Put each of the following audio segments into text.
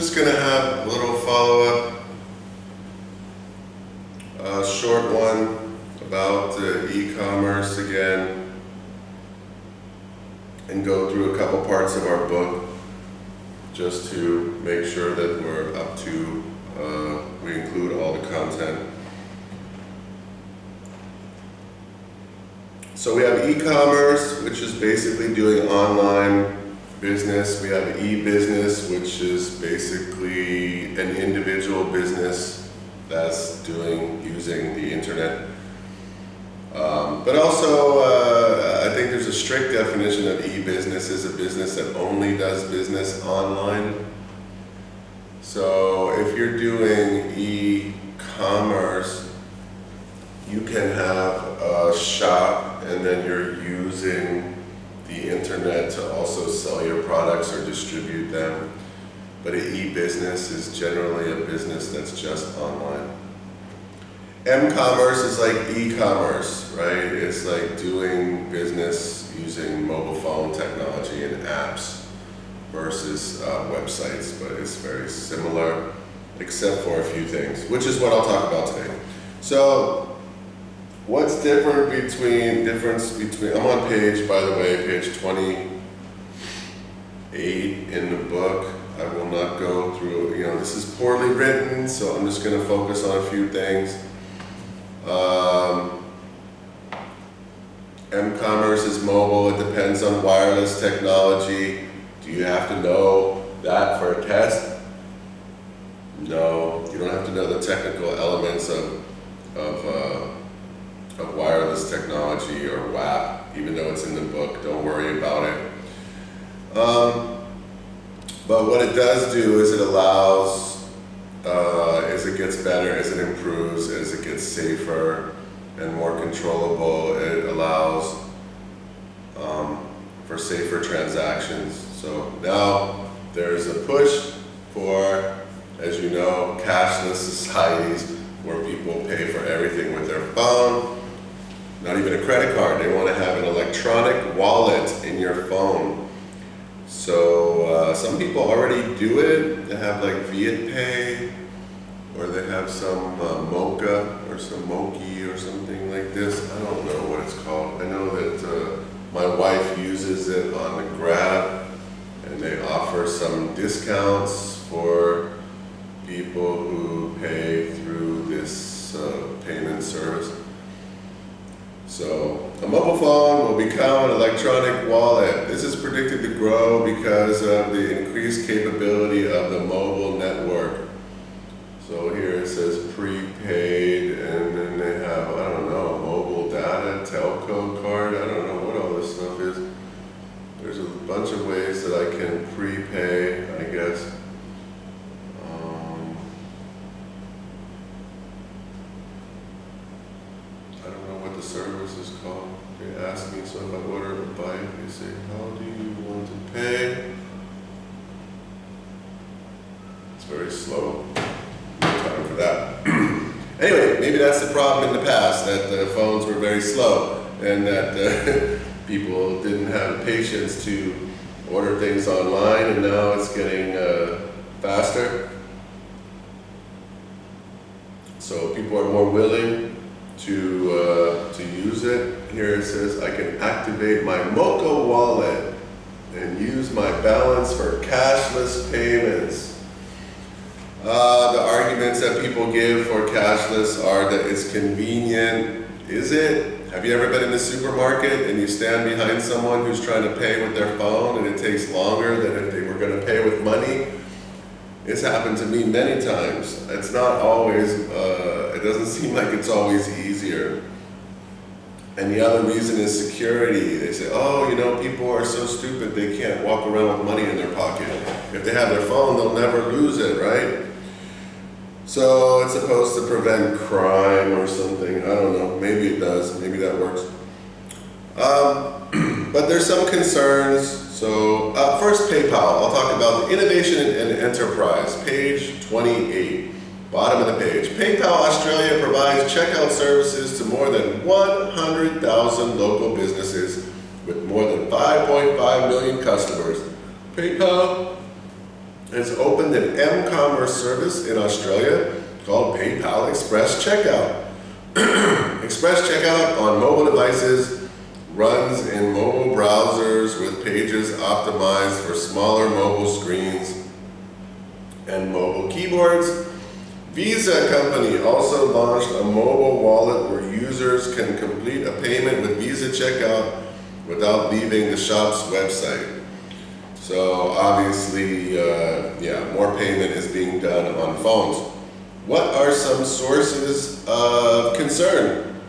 just going to have a little follow-up, short one about e-commerce again, and go through a couple parts of our book just to make sure that we're up to, we include all the content. So we have e-commerce, which is basically doing online business. We have e-business, which is basically an individual business that's using the internet. But also, I think there's a strict definition of e-business as a business that only does business online. So if you're doing e-commerce, you can have a shop and then you're using the internet to also sell your products or distribute them. But an e-business is generally a business that's just online. M-commerce is like e-commerce, right? It's like doing business using mobile phone technology and apps versus websites, but it's very similar except for a few things, which is what I'll talk about today. So what's different between, I'm on page, by the way, page 28 in the book. I will not go through, this is poorly written, so I'm just going to focus on a few things. M-commerce is mobile, it depends on wireless technology. Do you have to know that for a test? No, you don't have to know the technical elements of wireless technology or WAP, even though it's in the book, don't worry about it. But what it does do is it allows, as it gets better, as it improves, as it gets safer and more controllable, it allows for safer transactions. So now there's a push for, as you know, cashless societies where people pay for everything with their phone, not even a credit card. They want to have an electronic wallet in your phone. So some people already do it. They have like VietPay, or they have some Mocha or some Moki or something like this. I don't know what it's called. I know that my wife uses it on the Grab, and they offer some discounts for people who pay through this payment service. So a mobile phone will become an electronic wallet. This is predicted to grow because of the increased capability of the mobile network. So here it says prepaid, and then they have, I don't know, mobile data, telco card, I don't know what all this stuff is. There's a bunch of ways that I can prepay, I guess. I don't know what the service is called. They ask me, so if I order a bike, they say, how do you want to pay? It's very slow. Time for that. Anyway, maybe that's the problem in the past, that the phones were very slow and that people didn't have patience to order things online, and now it's getting faster. So people are more willing to use it. Here it says, I can activate my Mocha wallet and use my balance for cashless payments. The arguments that people give for cashless are that it's convenient. Is it? Have you ever been in the supermarket and you stand behind someone who's trying to pay with their phone and it takes longer than if they were going to pay with money? It's happened to me many times. It's not always, it doesn't seem like it's always easier. And the other reason is security. They say, oh, people are so stupid they can't walk around with money in their pocket. If they have their phone, they'll never lose it, right? So it's supposed to prevent crime or something. I don't know. Maybe it does. Maybe that works. But there's some concerns. So first, PayPal. I'll talk about the innovation and enterprise. Page 28. Bottom of the page. PayPal Australia provides checkout services to more than 100,000 local businesses with more than 5.5 million customers. PayPal has opened an m-commerce service in Australia called PayPal Express Checkout. Express Checkout on mobile devices runs in mobile browsers with pages optimized for smaller mobile screens and mobile keyboards. Visa company also launched a mobile wallet where users can complete a payment with Visa Checkout without leaving the shop's website. So obviously, more payment is being done on phones. What are some sources of concern?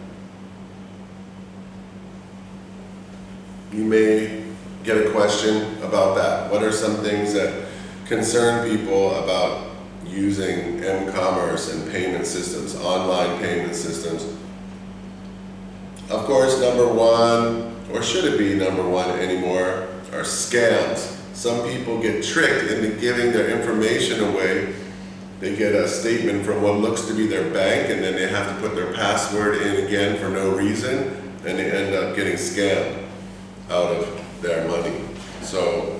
You may get a question about that. What are some things that concern people about using m-commerce and payment systems, online payment systems? Of course, number one, or should it be number one anymore, are scams. Some people get tricked into giving their information away. They get a statement from what looks to be their bank, and then they have to put their password in again for no reason, and they end up getting scammed out of their money. So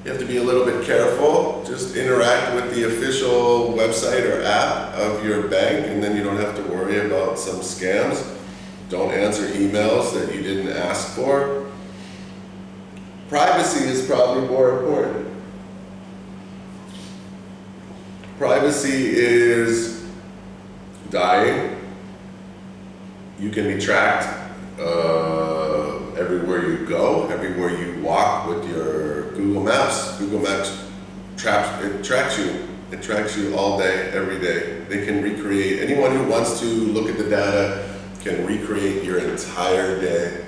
you have to be a little bit careful. Just interact with the official website or app of your bank, and then you don't have to worry about some scams. Don't answer emails that you didn't ask for. Privacy is probably more important. Privacy is dying. You can be tracked everywhere you go, everywhere you walk with your Google Maps. Google Maps tracks you. It tracks you all day, every day. They can recreate, anyone who wants to look at the data can recreate your entire day.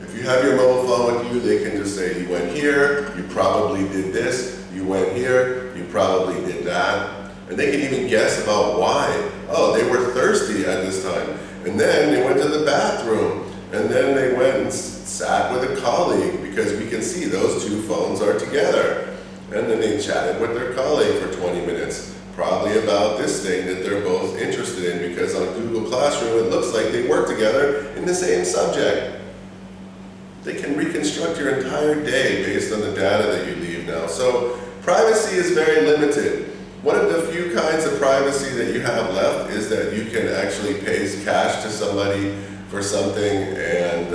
If you have your mobile phone with you, they can just say, you went here, you probably did this, you went here, you probably did that. And they can even guess about why. Oh, they were thirsty at this time. And then they went to the bathroom. And then they went and sat with a colleague, because we can see those two phones are together. And then they chatted with their colleague for 20 minutes, probably about this thing that they're both interested in, because on Google Classroom it looks like they work together in the same subject. They can reconstruct your entire day based on the data that you leave now. So privacy is very limited. One of the few kinds of privacy that you have left is that you can actually pay cash to somebody for something, and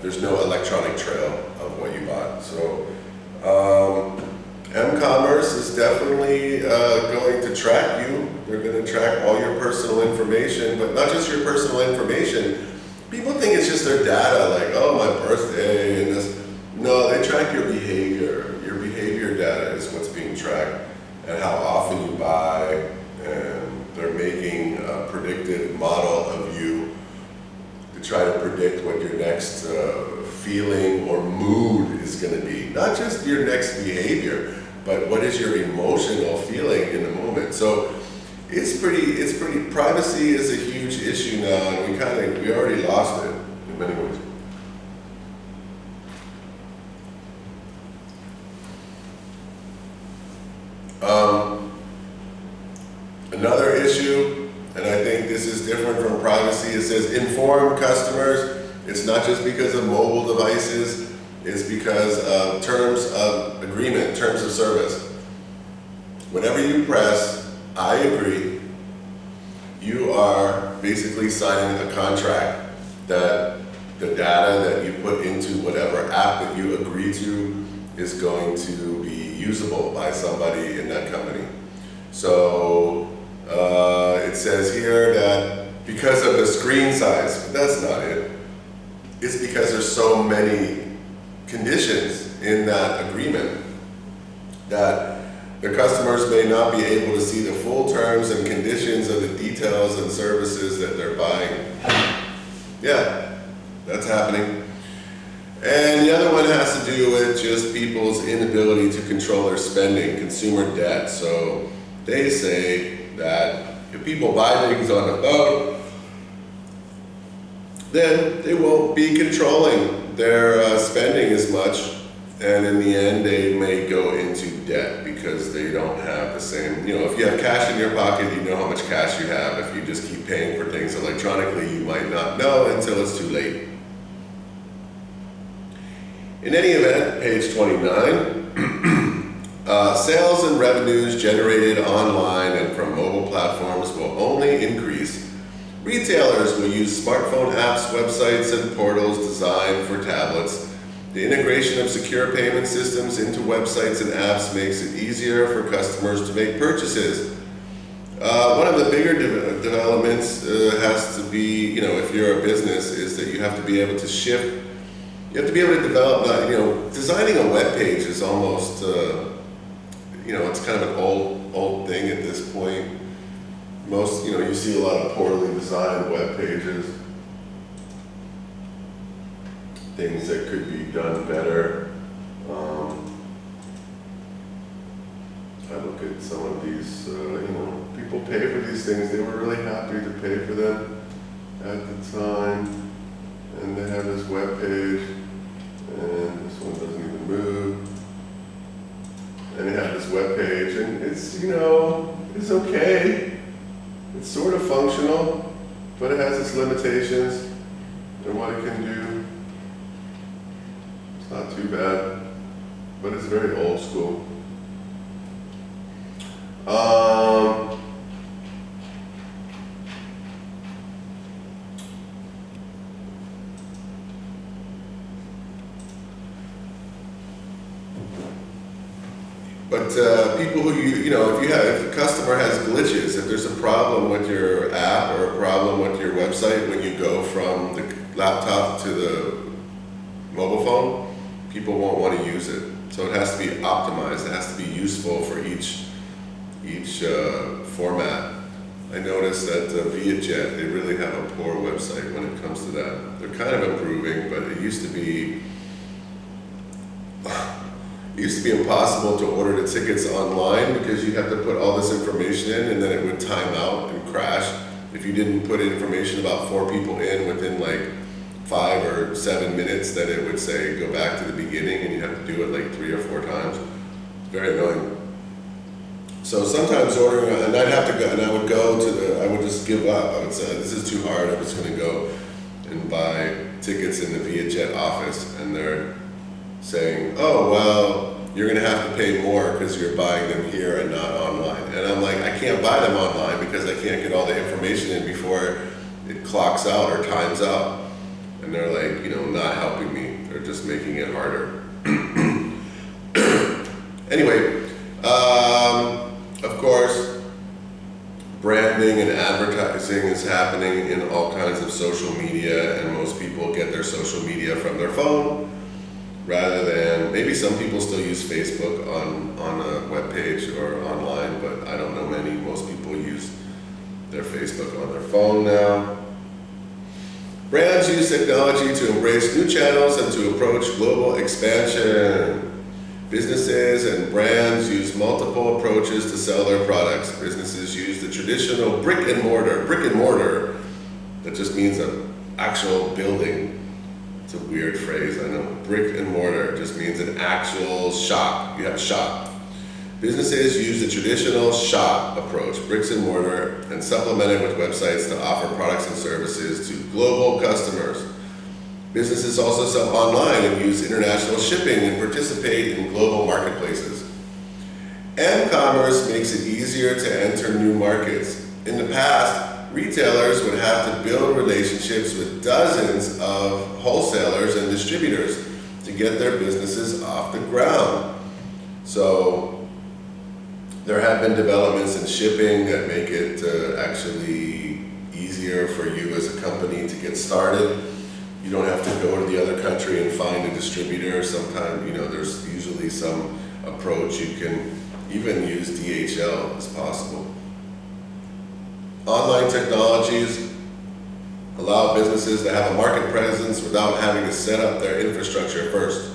there's no electronic trail of what you bought. So m-commerce is definitely going to track you. They're going to track all your personal information, but not just your personal information. People think it's just their data, like, oh, my birthday and this. No, they track your behavior. Your behavior data is what's being tracked, and how often you buy, and they're making a predictive model of you to try to predict what your next feeling or mood is going to be. Not just your next behavior, but what is your emotional feeling in the moment. So it's pretty, privacy is a huge issue now, and we already lost it in many ways. Another issue, and I think this is different from privacy, it says inform customers. It's not just because of mobile devices, it's because of terms of agreement, terms of service. Whenever you press, I agree, you are basically signing a contract that the data that you put into whatever app that you agree to is going to be usable by somebody in that company. So it says here that because of the screen size, but that's not it. It's because there's so many conditions in that agreement that the customers may not be able to see the full terms and conditions of the details and services that they're buying. Yeah, that's happening. And the other one has to do with just people's inability to control their spending, consumer debt. So they say that if people buy things on the phone, then they won't be controlling their spending as much, and in the end they may go into debt because they don't have the same, if you have cash in your pocket, you know how much cash you have. If you just keep paying for things electronically, you might not know until it's too late. In any event, page 29, Sales and revenues generated online and from mobile platforms will only increase. Retailers will use smartphone apps, websites, and portals designed for tablets. The integration of secure payment systems into websites and apps makes it easier for customers to make purchases. One of the bigger developments has to be, if you're a business, is that you have to be able to shift. You have to be able to develop, designing a web page is almost, it's kind of an old thing at this point. Most, you see a lot of poorly designed web pages, things that could be done better. I look at some of these, people pay for these things. They were really happy to pay for them at the time. And they have this web page, and this one doesn't even move. And they have this web page, and it's, it's okay. It's sort of functional, but it has its limitations and what it can do. It's not too bad, but it's very old school. But people who if the customer has glitches, if there's a problem with your app or a problem with your website when you go from the laptop to the mobile phone, people won't want to use it. So it has to be optimized. It has to be useful for each format. I noticed that Vietjet, they really have a poor website when it comes to that. They're kind of improving, but it used to be impossible to order the tickets online because you have to put all this information in and then it would time out and crash. If you didn't put information about 4 people in within like 5 or 7 minutes, then it would say go back to the beginning and you have to do it like 3 or 4 times. Very annoying. So sometimes ordering, and I'd have to go, and I would just give up. I would say, this is too hard, I'm just gonna go and buy tickets in the Vietjet office, and they're saying, oh, well, you're gonna have to pay more because you're buying them here and not online. And I'm like, I can't buy them online because I can't get all the information in before it clocks out or times out. And they're like, not helping me. They're just making it harder. Anyway, of course, branding and advertising is happening in all kinds of social media, and most people get their social media from their phone rather than, maybe some people still use Facebook on a web page or online, but I don't know many. Most people use their Facebook on their phone now. Brands use technology to embrace new channels and to approach global expansion. Businesses and brands use multiple approaches to sell their products. Businesses use the traditional brick and mortar, that just means an actual building. It's a weird phrase, I know. Brick and mortar just means an actual shop. You have a shop. Businesses use the traditional shop approach, bricks and mortar, and supplement it with websites to offer products and services to global customers. Businesses also sell online and use international shipping and participate in global marketplaces. M-commerce makes it easier to enter new markets. In the past, retailers would have to build relationships with dozens of wholesalers and distributors to get their businesses off the ground. So there have been developments in shipping that make it actually easier for you as a company to get started. You don't have to go to the other country and find a distributor. Sometimes, there's usually some approach. You can even use DHL as possible. Online technologies allow businesses to have a market presence without having to set up their infrastructure first.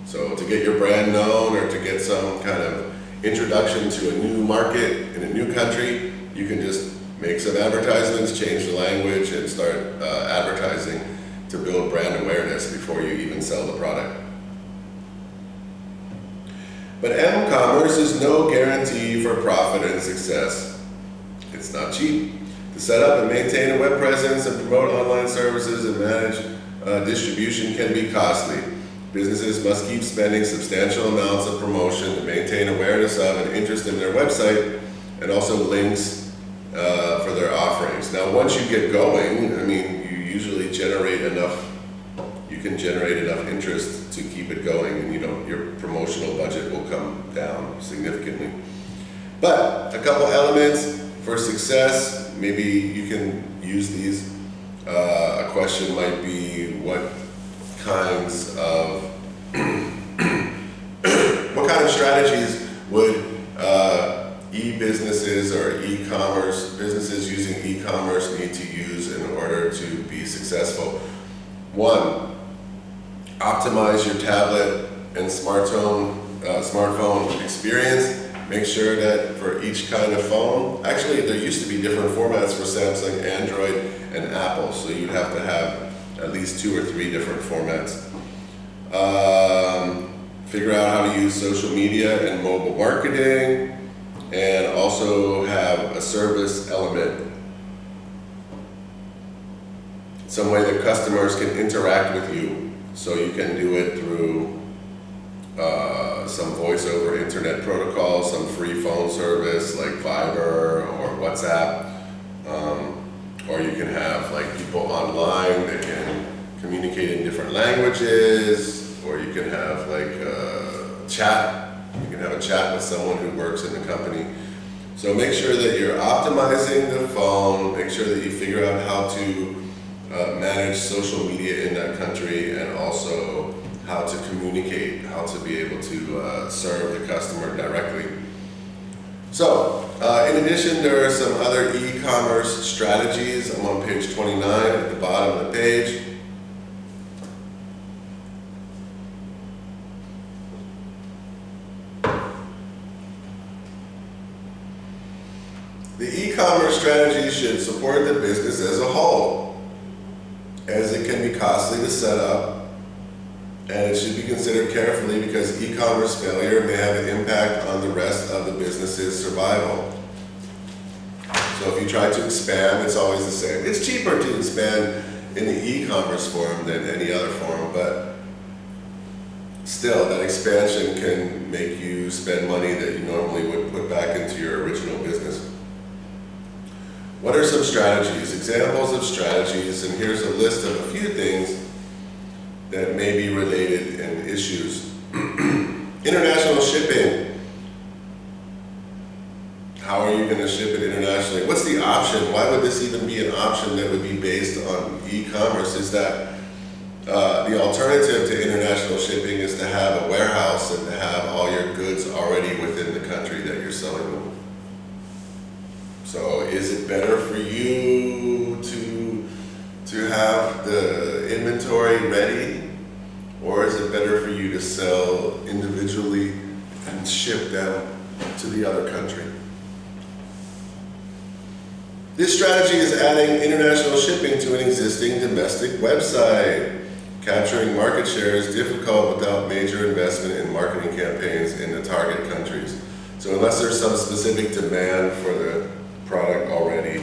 So to get your brand known or to get some kind of introduction to a new market in a new country, you can just make some advertisements, change the language, and start advertising to build brand awareness before you even sell the product. But M-commerce is no guarantee for profit and success. It's not cheap. To set up and maintain a web presence and promote online services and manage distribution can be costly. Businesses must keep spending substantial amounts of promotion to maintain awareness of and interest in their website, and also links for their offerings. Now, once you get going, I mean, you usually generate enough, you can generate enough interest to keep it going, and your promotional budget will come down significantly. But a couple elements for success, maybe you can use these. A question might be, what kinds of what kind of strategies would e-businesses or e-commerce businesses using e-commerce need to use in order to be successful? One, optimize your tablet and smartphone experience. Make sure that for each kind of phone, actually there used to be different formats for Samsung, Android, and Apple, so you'd have to have at least 2 or 3 different formats. Figure out how to use social media and mobile marketing, and also have a service element. Some way that customers can interact with you, so you can do it through some voice over internet protocols, some free phone service like Viber or WhatsApp, or you can have like people online that can communicate in different languages, or you can have like chat. You can have a chat with someone who works in the company. So make sure that you're optimizing the phone, make sure that you figure out how to manage social media in that country, and also how to communicate, how to be able to serve the customer directly. So, in addition, there are some other e-commerce strategies. I'm on page 29 at the bottom of the page. The e-commerce strategy should support the business as a whole, as it can be costly to set up, and it should be considered carefully because e-commerce failure may have an impact on the rest of the business's survival. So if you try to expand, it's always the same. It's cheaper to expand in the e-commerce form than any other form, but still, that expansion can make you spend money that you normally would put back into your original business. What are some strategies? Examples of strategies, and here's a list of a few things that may be related and issues. International shipping. How are you going to ship it internationally? What's the option? Why would this even be an option that would be based on e-commerce? Is that the alternative to international shipping is to have a warehouse and to have all your goods already within the country that you're selling them. So is it better for you to have the inventory ready, or is it better for you to sell individually and ship them to the other country? This strategy is adding international shipping to an existing domestic website. Capturing market share is difficult without major investment in marketing campaigns in the target countries. So unless there's some specific demand for the product already.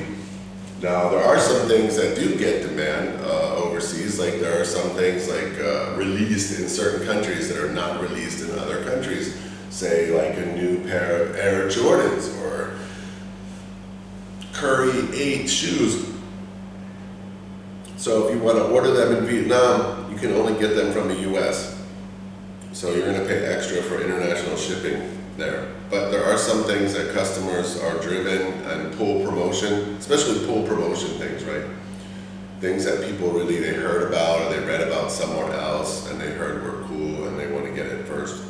Now, there are some things that do get demand overseas, like there are some things like released in certain countries that are not released in other countries. Say like a new pair of Air Jordans or Curry 8 shoes. So if you want to order them in Vietnam, you can only get them from the US. So you're going to pay extra for international shipping there. But there are some things that customers are driven and pull promotion, especially pull promotion things, right? Things that people really, they heard about or they read about somewhere else and they heard were cool and they want to get it first.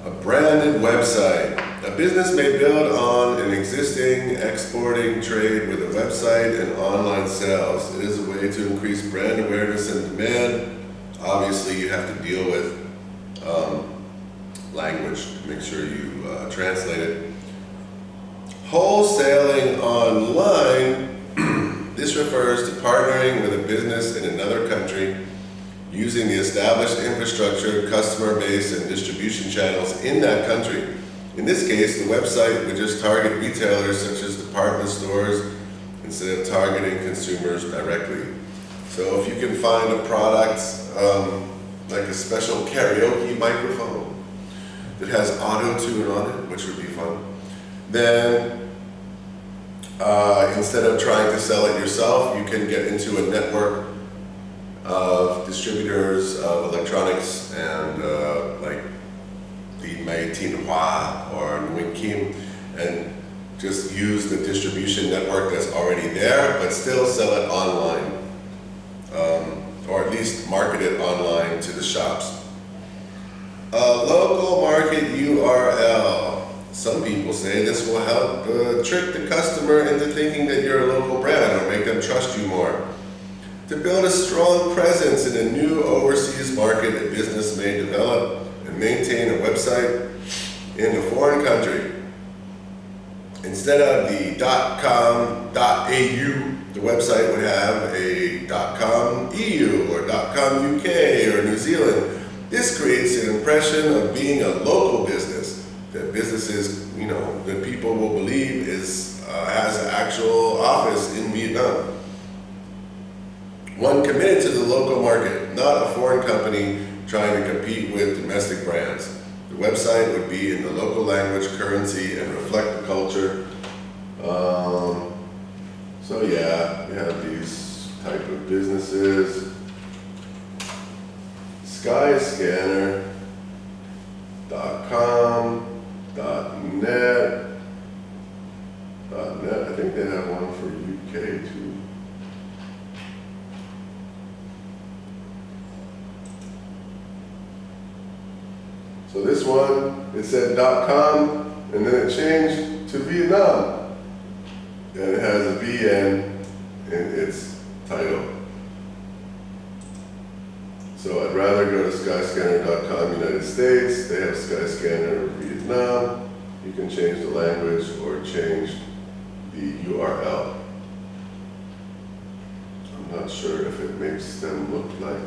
A branded website. A business may build on an existing exporting trade with a website and online sales. It is a way to increase brand awareness and demand. Obviously, you have to deal with language to make sure you translate it. Wholesaling online. This refers to partnering with a business in another country using the established infrastructure, customer base, and distribution channels in that country. In this case, the website would just target retailers such as department stores instead of targeting consumers directly. So if you can find a product like a special karaoke microphone that has auto-tune on it, which would be fun, then instead of trying to sell it yourself, you can get into a network of distributors of electronics and like Atbme, Tinhua or Nguyen Kim, and just use the distribution network that's already there, but still sell it online, or at least market it online to the shops. A local market URL. Some people say this will help trick the customer into thinking that you're a local brand or make them trust you more. To build a strong presence in a new overseas market, a business may develop and maintain a website in a foreign country. Instead of the .com.au, the website would have a .com.eu or .com.uk or New Zealand. This creates an impression of being a local business that businesses, that people will believe has an actual office in Vietnam. One committed to the local market, not a foreign company trying to compete with domestic brands. The website would be in the local language, currency, and reflect the culture. So yeah, we have these type of businesses. Skyscanner.com, .net, I think they have one for UK too. So this one, it said .com, and then it changed to Vietnam. And it has a VN in its title. So I'd rather go to skyscanner.com United States. They have Skyscanner Vietnam. You can change the language or change the URL. I'm not sure if it makes them look like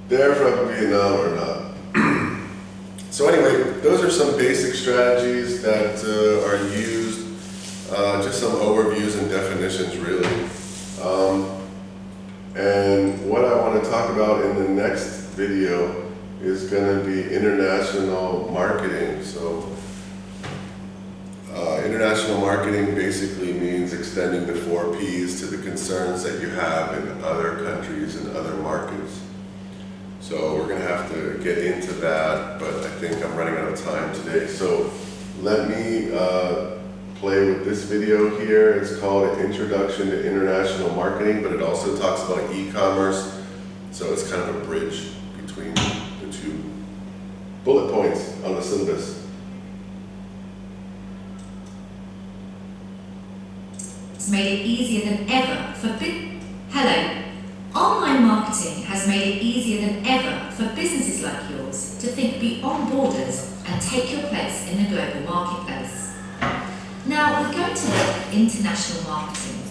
they're from Vietnam or not. So anyway, those are some basic strategies that are used, just some overviews and definitions really. And what I want to talk about in the next video is going to be international marketing. So international marketing basically means extending the 4 Ps to the concerns that you have in other countries and other markets. So we're going to have to get into that, but I think I'm running out of time today. So let me play with this video here. It's called An Introduction to International Marketing, but it also talks about e-commerce. So it's kind of a bridge between the 2 bullet points on the syllabus. It's made it easier than ever for Hello. Online marketing has made it easier than ever for businesses like yours to think beyond borders and take your place in the global marketplace. Now we're going to look at international marketing.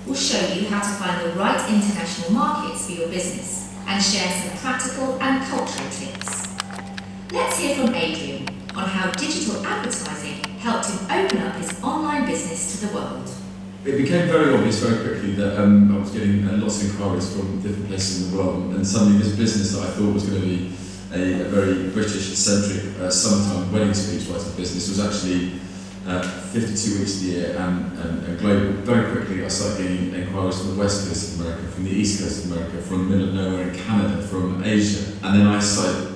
We'll show you how to find the right international markets for your business and share some practical and cultural tips. Let's hear from Adrian on how digital advertising helped him open up his online business to the world. It became very obvious very quickly that I was getting lots of inquiries from different places in the world, and suddenly this business that I thought was going to be a very British-centric summertime wedding speechwriter business was actually 52 weeks a year and global. Very quickly I started getting inquiries from the west coast of America, from the east coast of America, from the middle of nowhere in Canada, from Asia, and then I started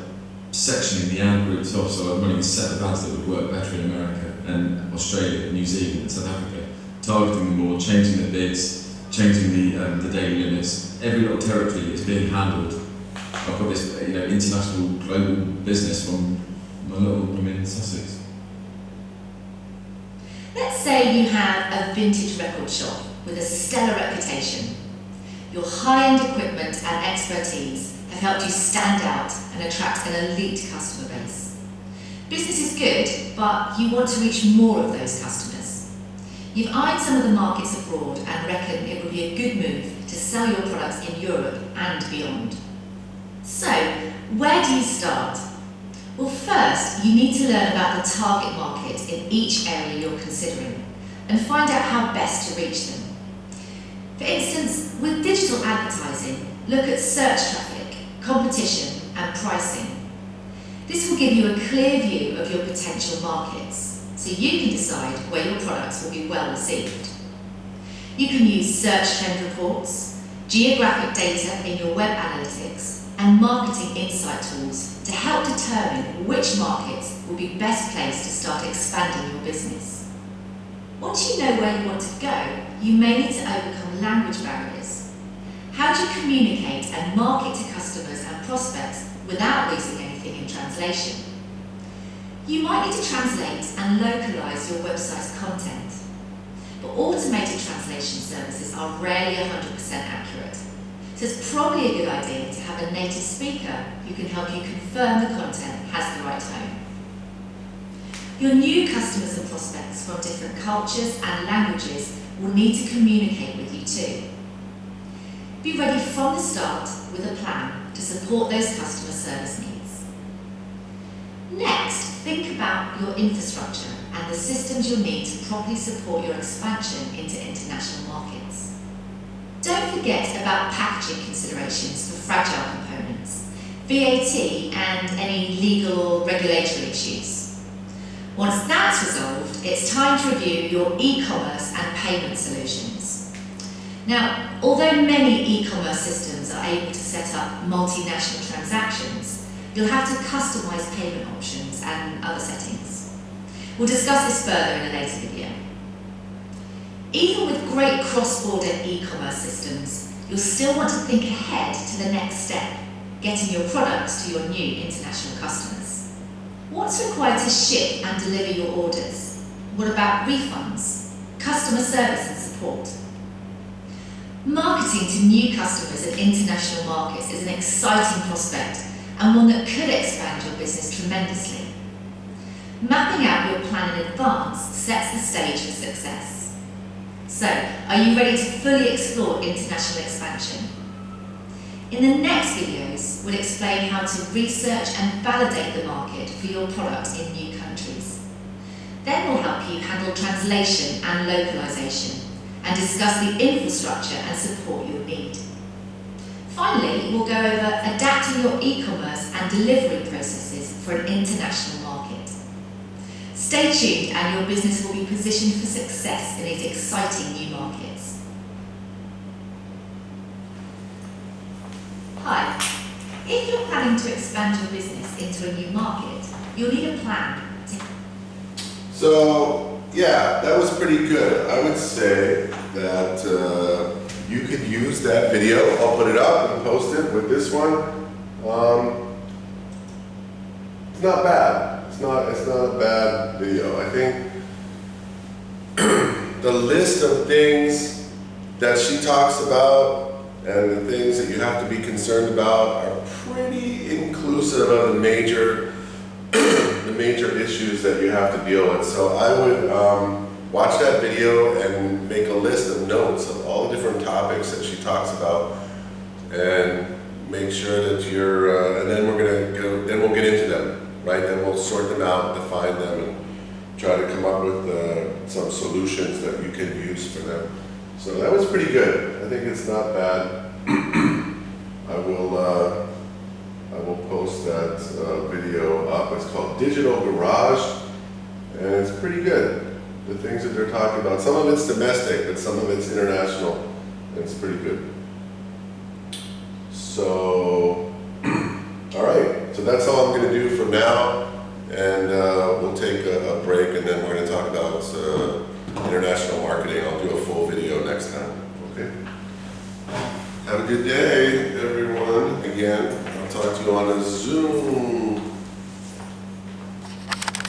sectioning the ad groups off, so I was running a set of ads that would work better in America and Australia, New Zealand and South Africa. Targeting them all, changing the bids, changing the daily limits. Every little territory is being handled. I've got this international global business from my little room in Sussex. Let's say you have a vintage record shop with a stellar reputation. Your high-end equipment and expertise have helped you stand out and attract an elite customer base. Business is good, but you want to reach more of those customers. You've eyed some of the markets abroad and reckon it would be a good move to sell your products in Europe and beyond. So, where do you start? Well, first, you need to learn about the target market in each area you're considering and find out how best to reach them. For instance, instance, with digital advertising, look at search traffic, competition, and pricing. This will give you a clear view of your potential markets, so you can decide where your products will be well received. You can use search trend reports, geographic data in your web analytics, and marketing insight tools to help determine which markets will be best placed to start expanding your business. Once you know where you want to go, you may need to overcome language barriers. How do you communicate and market to customers and prospects without losing anything in translation? You might need to translate and localize your website's content, but automated translation services are rarely 100% accurate. So it's probably a good idea to have a native speaker who can help you confirm the content has the right tone. Your new customers and prospects from different cultures and languages will need to communicate with you too. Be ready from the start with a plan to support those customer service needs. Next, think about your infrastructure and the systems you'll need to properly support your expansion into international markets. Don't forget about packaging considerations for fragile components, VAT and any legal or regulatory issues. Once that's resolved, it's time to review your e-commerce and payment solutions. Now, although many e-commerce systems are able to set up multinational transactions, you'll have to customize payment options and other settings. We'll discuss this further in a later video. Even with great cross-border e-commerce systems, you'll still want to think ahead to the next step, getting your products to your new international customers. What's required to ship and deliver your orders? What about refunds, customer service and support? Marketing to new customers in international markets is an exciting prospect and one that could expand your business tremendously. Mapping out your plan in advance sets the stage for success. So, are you ready to fully explore international expansion? In the next videos, we'll explain how to research and validate the market for your product in new countries. Then we'll help you handle translation and localization and discuss the infrastructure and support you'll need. Finally, we'll go over adapting your e-commerce and delivery processes for an international market. Stay tuned and your business will be positioned for success in these exciting new markets. Hi, if you're planning to expand your business into a new market, you'll need a plan. So, yeah, that was pretty good. I would say that you could use that video. I'll put it up and post it with this one. It's not bad. It's not a bad video. I think the list of things that she talks about and the things that you have to be concerned about are pretty inclusive of the major issues that you have to deal with. So I would watch that video and make a list of notes of all the different topics that she talks about, and make sure that you're. And then then we'll get into them. Right, then we'll sort them out, define them, and try to come up with some solutions that you can use for them. So that was pretty good. I think it's not bad. I will post that video up. It's called Digital Garage, and it's pretty good. The things that they're talking about. Some of it's domestic, but some of it's international, and it's pretty good. So. All right, so that's all I'm going to do for now, and we'll take a break, and then we're going to talk about international marketing. I'll do a full video next time, okay? Have a good day, everyone. Again, I'll talk to you on a Zoom.